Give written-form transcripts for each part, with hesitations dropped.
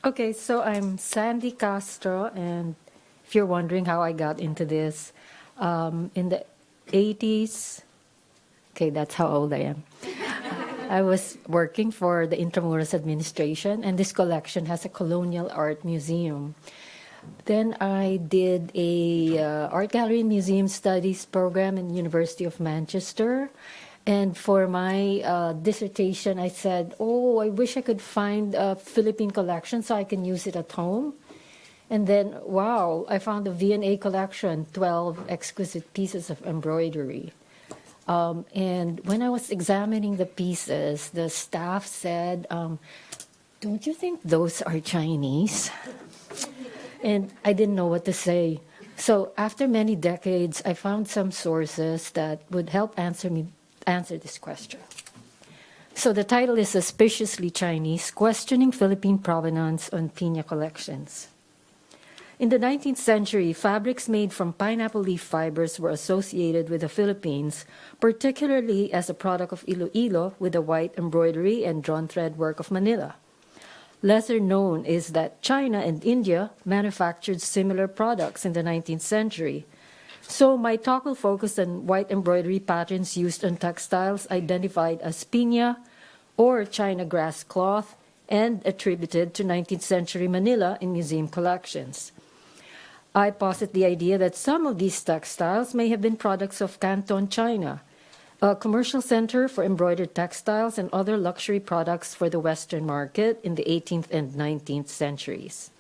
Okay, so I'm Sandy Castro, and if you're wondering how I got into this, in the 80s, okay, that's how old I am. I was working for the Intramuros administration, and this collection has a colonial art museum. Then I did a art gallery and museum studies program in University of Manchester. And for my dissertation, I said, oh, I wish I could find a Philippine collection so I can use it at home. And then, wow, I found a V&A collection, 12 exquisite pieces of embroidery. And when I was examining the pieces, the staff said, don't you think those are Chinese? And I didn't know what to say. So after many decades, I found some sources that would help answer this question. So the title is Suspiciously Chinese, Questioning Philippine Provenance on Piña Collections. In the 19th century, fabrics made from pineapple leaf fibers were associated with the Philippines, particularly as a product of Iloilo with the white embroidery and drawn thread work of Manila. Lesser known is that China and India manufactured similar products in the 19th century. So my talk will focus on white embroidery patterns used on textiles identified as piña or China grass cloth and attributed to 19th century Manila in museum collections. I posit the idea that some of these textiles may have been products of Canton, China, a commercial center for embroidered textiles and other luxury products for the Western market in the 18th and 19th centuries.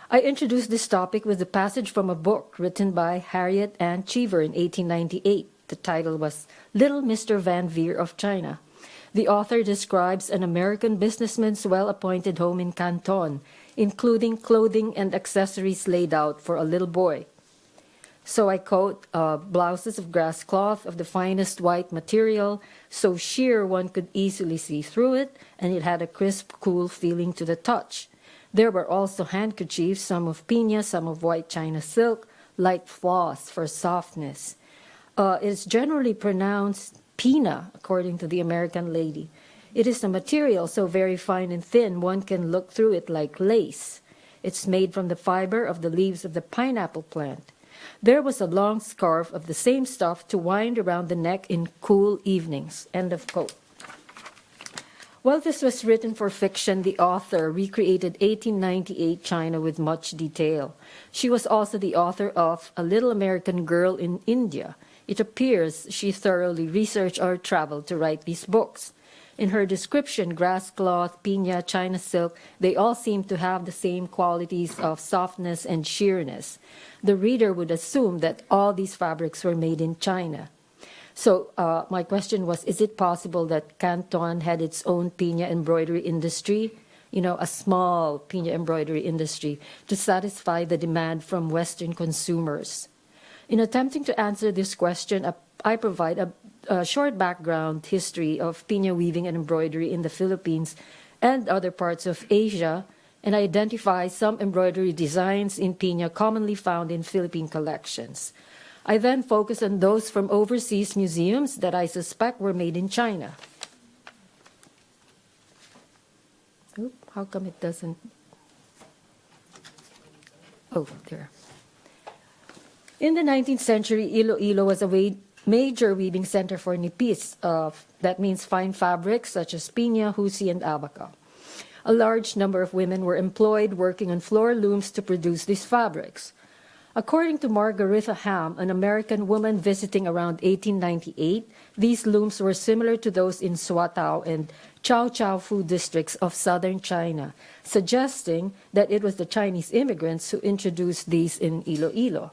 I introduced this topic with a passage from a book written by Harriet Ann Cheever in 1898. The title was Little Mr. Van Veer of China. The author describes an American businessman's well-appointed home in Canton, including clothing and accessories laid out for a little boy. So I quote, blouses of grass cloth of the finest white material, so sheer one could easily see through it, and it had a crisp, cool feeling to the touch. There were also handkerchiefs, some of piña, some of white China silk, light floss for softness. It's generally pronounced Piña, according to the American lady. It is a material so very fine and thin one can look through it like lace. It's made from the fiber of the leaves of the pineapple plant. There was a long scarf of the same stuff to wind around the neck in cool evenings. End of quote. While this was written for fiction, the author recreated 1898 China with much detail. She was also the author of A Little American Girl in India. It appears she thoroughly researched or traveled to write these books. In her description, grass cloth, piña, China silk, they all seem to have the same qualities of softness and sheerness. The reader would assume that all these fabrics were made in China. So my question was, is it possible that Canton had its own piña embroidery industry, a small piña embroidery industry, to satisfy the demand from Western consumers? In attempting to answer this question, I provide a short background history of piña weaving and embroidery in the Philippines and other parts of Asia, and I identify some embroidery designs in piña commonly found in Philippine collections. I then focus on those from overseas museums that I suspect were made in China. Oop, how come it doesn't? Oh, there. In the 19th century, Iloilo was a major weaving center for Nipis. That means fine fabrics such as piña, husi, and abaca. A large number of women were employed working on floor looms to produce these fabrics. According to Margaretha Ham, an American woman visiting around 1898, these looms were similar to those in Swatao and Chao Chao food districts of southern China, suggesting that it was the Chinese immigrants who introduced these in Iloilo.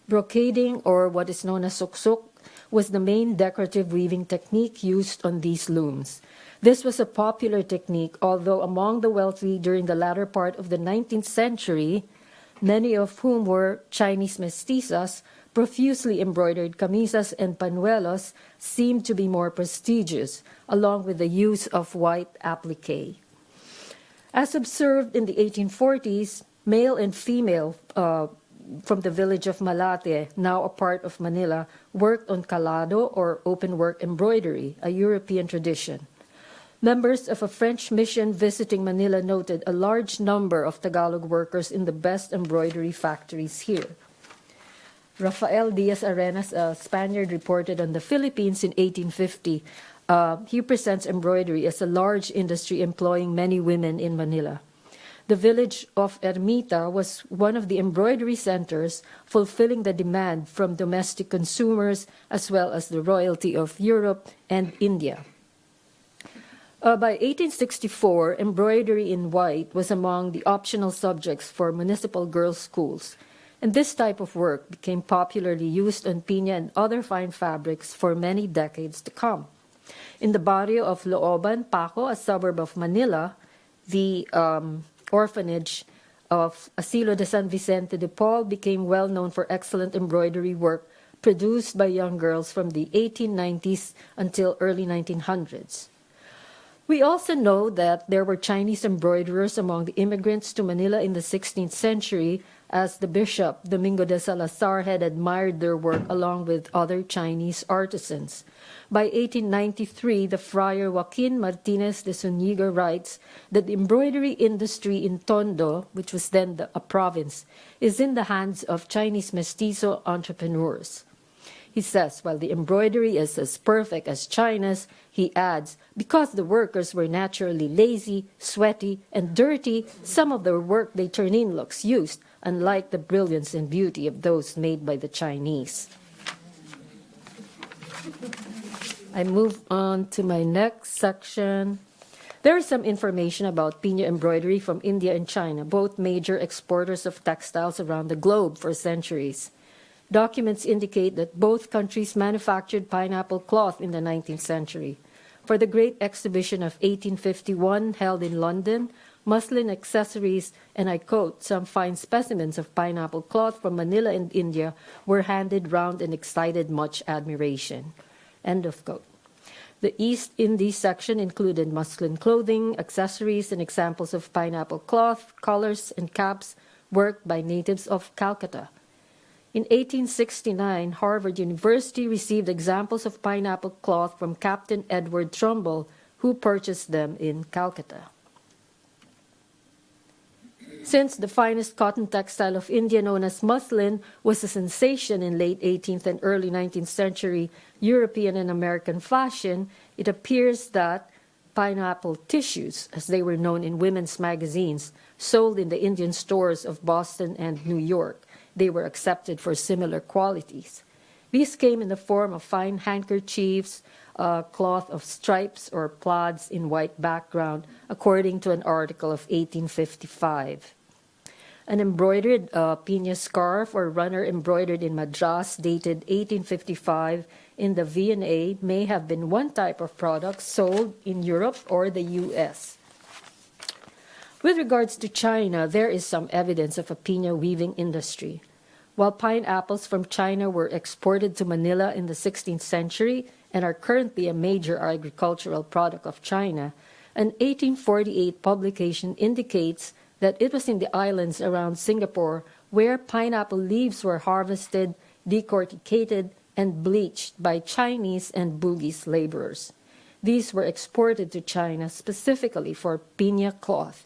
Brocading, or what is known as suksuk, was the main decorative weaving technique used on these looms. This was a popular technique, although among the wealthy during the latter part of the 19th century, many of whom were Chinese mestizas, profusely embroidered camisas and pañuelos seemed to be more prestigious, along with the use of white applique. As observed in the 1840s, male and female from the village of Malate, now a part of Manila, worked on calado or open work embroidery, a European tradition. Members of a French mission visiting Manila noted a large number of Tagalog workers in the best embroidery factories here. Rafael Diaz Arenas, a Spaniard, reported on the Philippines in 1850. He presents embroidery as a large industry employing many women in Manila. The village of Ermita was one of the embroidery centers, fulfilling the demand from domestic consumers as well as the royalty of Europe and India. By 1864, embroidery in white was among the optional subjects for municipal girls' schools, and this type of work became popularly used on piña and other fine fabrics for many decades to come. In the barrio of Looban, Paco, a suburb of Manila, the orphanage of Asilo de San Vicente de Paul became well known for excellent embroidery work produced by young girls from the 1890s until early 1900s. We also know that there were Chinese embroiderers among the immigrants to Manila in the 16th century, as the Bishop Domingo de Salazar had admired their work along with other Chinese artisans. By 1893, the friar Joaquin Martinez de Zuniga writes that the embroidery industry in Tondo, which was then a province, is in the hands of Chinese mestizo entrepreneurs. He says, while the embroidery is as perfect as China's, he adds, because the workers were naturally lazy, sweaty, and dirty, some of the work they turn in looks used, unlike the brilliance and beauty of those made by the Chinese. I move on to my next section. There is some information about Piña embroidery from India and China, both major exporters of textiles around the globe for centuries. Documents indicate that both countries manufactured pineapple cloth in the 19th century. For the Great Exhibition of 1851 held in London, muslin accessories, and I quote, some fine specimens of pineapple cloth from Manila and India were handed round and excited much admiration. End of quote. The East Indies section included muslin clothing, accessories, and examples of pineapple cloth, collars, and caps worked by natives of Calcutta. In 1869, Harvard University received examples of pineapple cloth from Captain Edward Trumbull, who purchased them in Calcutta. Since the finest cotton textile of India, known as muslin, was a sensation in late 18th and early 19th century European and American fashion, it appears that pineapple tissues, as they were known in women's magazines, sold in the Indian stores of Boston and New York. They were accepted for similar qualities. These came in the form of fine handkerchiefs, cloth of stripes or plaids in white background, according to an article of 1855. An embroidered piña scarf or runner embroidered in Madras, dated 1855, in the V&A may have been one type of product sold in Europe or the U.S. With regards to China, there is some evidence of a piña weaving industry. While pineapples from China were exported to Manila in the 16th century and are currently a major agricultural product of China, an 1848 publication indicates that it was in the islands around Singapore where pineapple leaves were harvested, decorticated, and bleached by Chinese and Bugis laborers. These were exported to China specifically for piña cloth.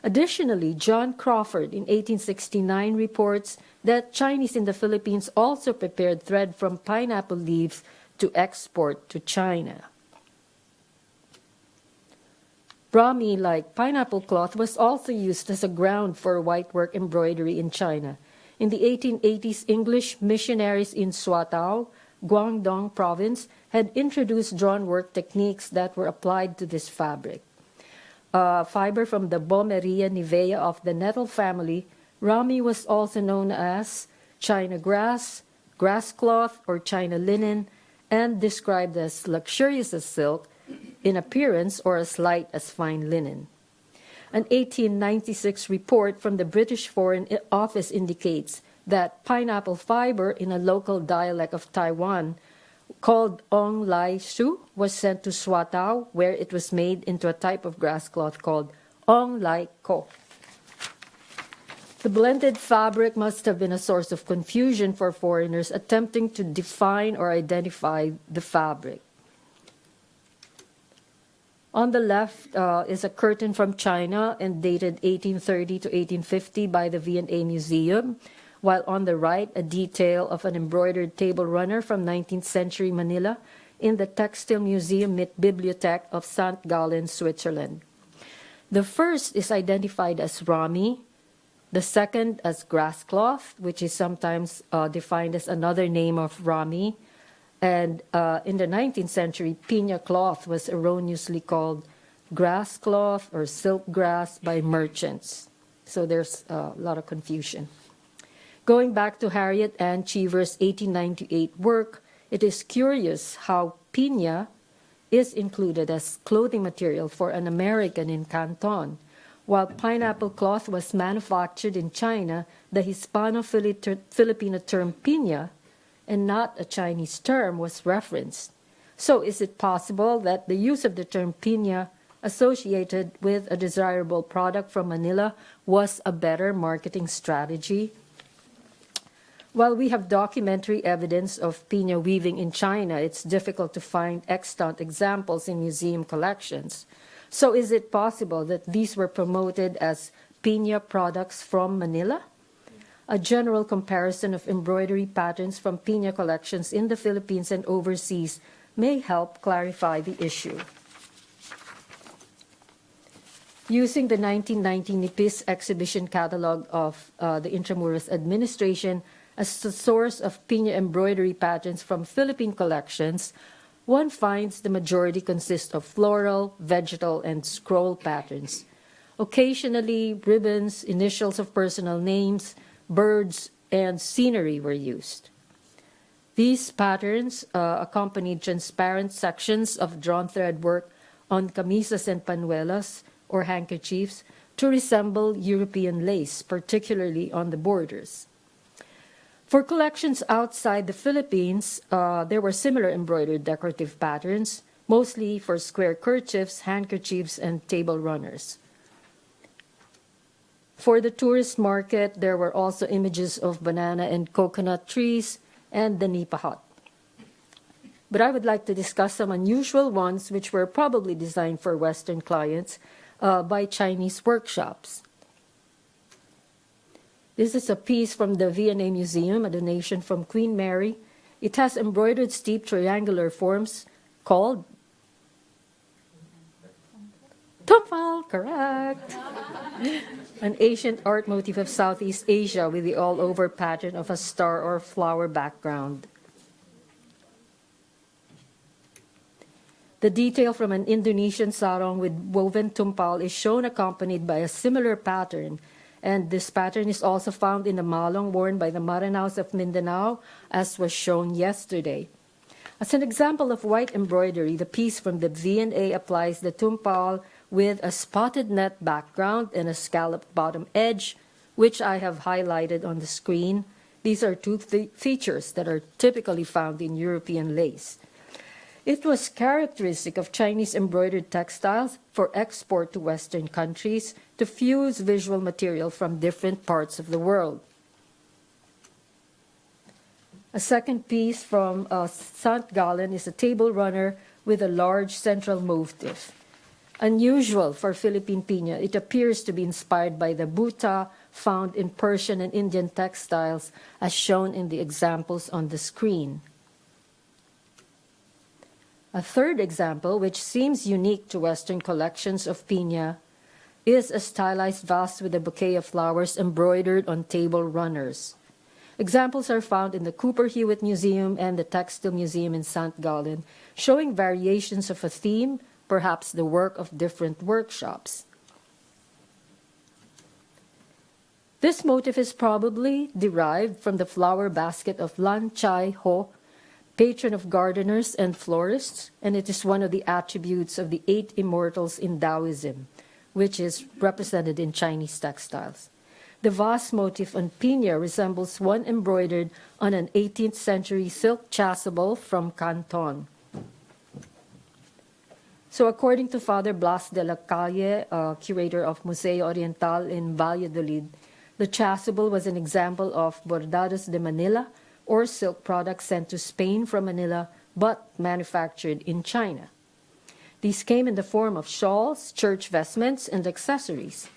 Additionally, John Crawford in 1869 reports that Chinese in the Philippines also prepared thread from pineapple leaves to export to China. Brahmi, like pineapple cloth, was also used as a ground for whitework embroidery in China. In the 1880s, English missionaries in Suatao, Guangdong province, had introduced drawn work techniques that were applied to this fabric. Fiber from the Bommeria nivea of the nettle family, Rami was also known as China grass, grass cloth, or China linen, and described as luxurious as silk in appearance or as light as fine linen. An 1896 report from the British Foreign Office indicates that pineapple fiber in a local dialect of Taiwan called Ong Lai Su was sent to Suatao, where it was made into a type of grass cloth called Ong Lai Ko. The blended fabric must have been a source of confusion for foreigners attempting to define or identify the fabric. On the left is a curtain from China and dated 1830 to 1850 by the V&A Museum, while on the right, a detail of an embroidered table runner from 19th century Manila in the Textile Museum mit Bibliothek of St. Gallen, Switzerland. The first is identified as rami, the second as grass cloth, which is sometimes defined as another name of rami, and in the 19th century, Piña cloth was erroneously called grass cloth or silk grass by merchants. So there's a lot of confusion. Going back to Harriet Ann Cheever's 1898 work, it is curious how piña is included as clothing material for an American in Canton. While pineapple cloth was manufactured in China, the Hispano-Filipino term piña, and not a Chinese term, was referenced. So is it possible that the use of the term piña associated with a desirable product from Manila was a better marketing strategy? While we have documentary evidence of piña weaving in China, it's difficult to find extant examples in museum collections. So is it possible that these were promoted as piña products from Manila? A general comparison of embroidery patterns from piña collections in the Philippines and overseas may help clarify the issue. Using the 1990 Nipis exhibition catalog of the Intramuros administration as the source of piña embroidery patterns from Philippine collections, one finds the majority consist of floral, vegetal, and scroll patterns. Occasionally, ribbons, initials of personal names, birds, and scenery were used. These patterns accompanied transparent sections of drawn thread work on camisas and panuelas, or handkerchiefs, to resemble European lace, particularly on the borders. For collections outside the Philippines, there were similar embroidered decorative patterns, mostly for square kerchiefs, handkerchiefs, and table runners. For the tourist market, there were also images of banana and coconut trees and the nipa hut. But I would like to discuss some unusual ones which were probably designed for Western clients by Chinese workshops. This is a piece from the V&A Museum, a donation from Queen Mary. It has embroidered steep triangular forms called tumpal, correct. An ancient art motif of Southeast Asia with the all-over pattern of a star or flower background. The detail from an Indonesian sarong with woven tumpal is shown accompanied by a similar pattern, and this pattern is also found in the malong worn by the Maranaos of Mindanao, as was shown yesterday. As an example of white embroidery, the piece from the V&A applies the tumpal with a spotted net background and a scalloped bottom edge, which I have highlighted on the screen. These are two features that are typically found in European lace. It was characteristic of Chinese embroidered textiles for export to Western countries to fuse visual material from different parts of the world. A second piece from St. Gallen is a table runner with a large central motif. Unusual for Philippine piña, it appears to be inspired by the buta found in Persian and Indian textiles, as shown in the examples on the screen. A third example, which seems unique to Western collections of piña, is a stylized vase with a bouquet of flowers embroidered on table runners. Examples are found in the Cooper Hewitt Museum and the Textile Museum in St. Gallen, showing variations of a theme, perhaps the work of different workshops. This motif is probably derived from the flower basket of Lan Chai Ho, patron of gardeners and florists, and it is one of the attributes of the 8 immortals in Taoism, which is represented in Chinese textiles. The vase motif on piña resembles one embroidered on an 18th century silk chasuble from Canton. So according to Father Blas de la Calle, curator of Museo Oriental in Valladolid, the chasuble was an example of bordados de Manila, or silk products sent to Spain from Manila but manufactured in China. These came in the form of shawls, church vestments, and accessories.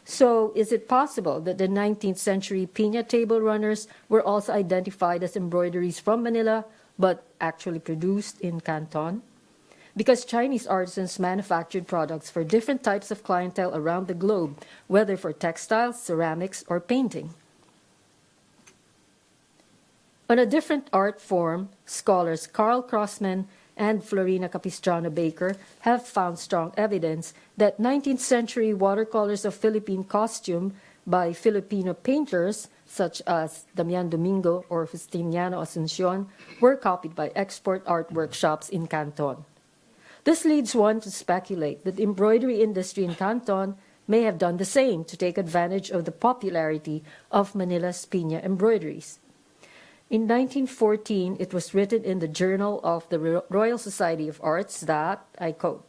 So, is it possible that the 19th century Piña table runners were also identified as embroideries from Manila, but actually produced in Canton? Because Chinese artisans manufactured products for different types of clientele around the globe, whether for textiles, ceramics, or painting. On a different art form, scholars Carl Crossman and Florina Capistrano Baker have found strong evidence that 19th century watercolors of Philippine costume by Filipino painters such as Damian Domingo or Justiniano Asuncion were copied by export art workshops in Canton. This leads one to speculate that the embroidery industry in Canton may have done the same to take advantage of the popularity of Manila's Piña embroideries. In 1914, it was written in the Journal of the Royal Society of Arts that, I quote,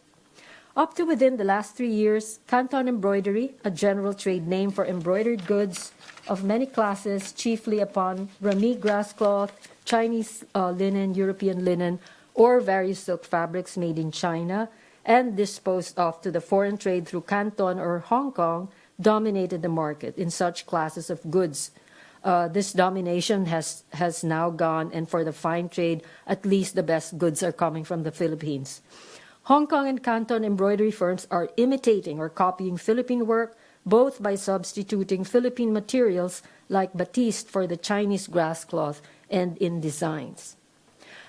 "Up to within the last 3 years, Canton embroidery, a general trade name for embroidered goods of many classes, chiefly upon Rami grass cloth, Chinese linen, European linen, or various silk fabrics made in China, and disposed of to the foreign trade through Canton or Hong Kong, dominated the market in such classes of goods. This domination has now gone, and for the fine trade, at least the best goods are coming from the Philippines. Hong Kong and Canton embroidery firms are imitating or copying Philippine work, both by substituting Philippine materials like batiste for the Chinese grass cloth and in designs."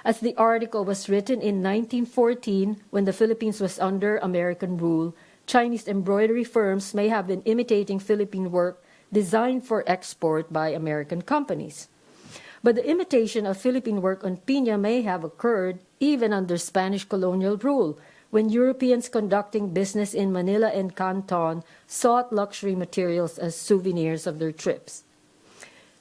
As the article was written in 1914, when the Philippines was under American rule, Chinese embroidery firms may have been imitating Philippine work designed for export by American companies. But the imitation of Philippine work on piña may have occurred even under Spanish colonial rule, when Europeans conducting business in Manila and Canton sought luxury materials as souvenirs of their trips.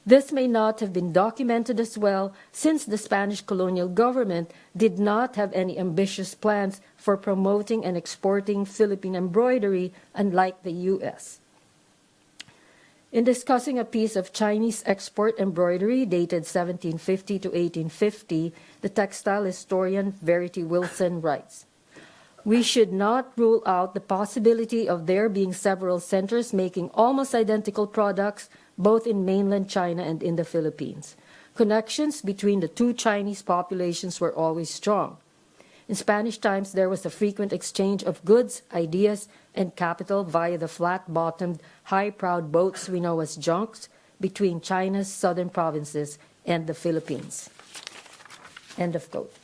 This may not have been documented as well, since the Spanish colonial government did not have any ambitious plans for promoting and exporting Philippine embroidery, unlike the U.S. In discussing a piece of Chinese export embroidery dated 1750 to 1850, the textile historian Verity Wilson writes, "We should not rule out the possibility of there being several centers making almost identical products, both in mainland China and in the Philippines. Connections between the two Chinese populations were always strong. In Spanish times, there was a frequent exchange of goods, ideas, and capital via the flat-bottomed, high-prowed boats we know as junks between China's southern provinces and the Philippines." End of quote.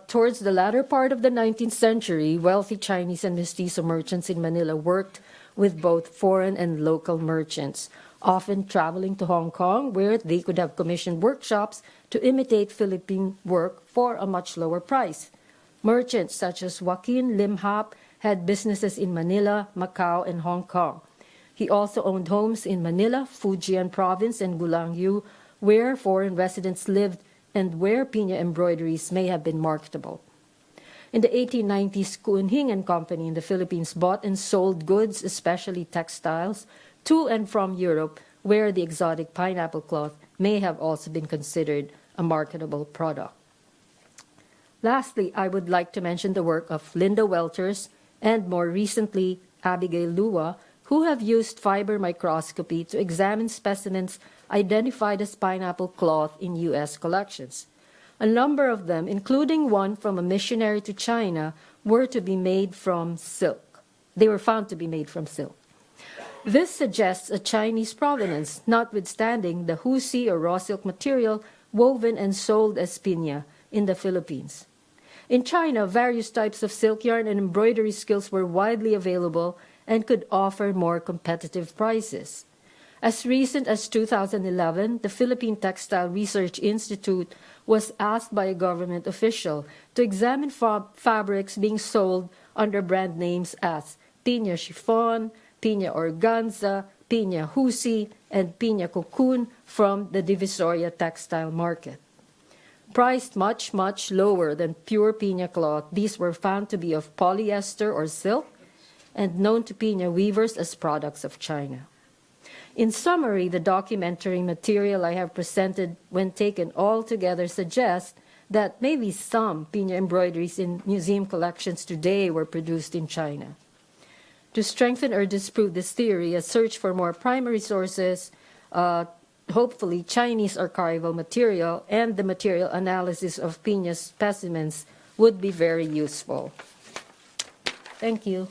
Towards the latter part of the 19th century, wealthy Chinese and mestizo merchants in Manila worked with both foreign and local merchants, often traveling to Hong Kong, where they could have commissioned workshops to imitate Philippine work for a much lower price. Merchants such as Joaquin Lim Hap had businesses in Manila, Macau, and Hong Kong. He also owned homes in Manila, Fujian Province, and Gulangyu, where foreign residents lived and where piña embroideries may have been marketable. In the 1890s, Kuenhing and Company in the Philippines bought and sold goods, especially textiles, to and from Europe, where the exotic pineapple cloth may have also been considered a marketable product. Lastly, I would like to mention the work of Linda Welters and, more recently, Abigail Lua, who have used fiber microscopy to examine specimens identified as pineapple cloth in U.S. collections. A number of them, including one from a missionary to China, were to be made from silk. They were found to be made from silk. This suggests a Chinese provenance, notwithstanding the husi or raw silk material woven and sold as piña in the Philippines. In China, various types of silk yarn and embroidery skills were widely available and could offer more competitive prices. As recent as 2011, the Philippine Textile Research Institute was asked by a government official to examine fabrics being sold under brand names as Piña Chiffon, Piña Organza, Piña Husi, and Piña Cocoon from the Divisoria textile market. Priced much, much lower than pure piña cloth, these were found to be of polyester or silk and known to piña weavers as products of China. In summary, the documentary material I have presented, when taken all together, suggests that maybe some Piña embroideries in museum collections today were produced in China. To strengthen or disprove this theory, a search for more primary sources, hopefully Chinese archival material, and the material analysis of Piña specimens would be very useful. Thank you.